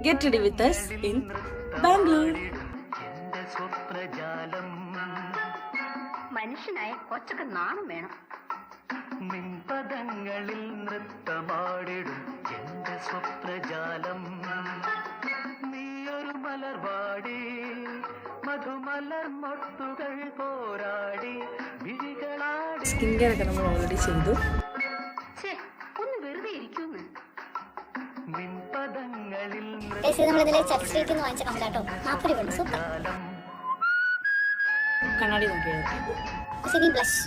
Get ready with us in Bangalore. മനുഷ്യനായ കൊച്ചൊക്കെ നാണം വേണം. നിൻപദങ്ങളിൽ നൃത്തമാടിടും എന്റെ സ്വപ്നജാലം. നീയൊരു മലർവാടി മധുമലർ മൊട്ടുകൾ പോരാടി വിഴികളാടി. സ്കിൻ കെയർ ഒക്കെ നമ്മൾ ഓൾറെഡി ചെയ്തു. ഒന്ന് വെറുതെ ഇരിക്കുന്നു. നിൻപദങ്ങളിൽ കണ്ണാടി നോക്കിയത് ബ്ലഷ്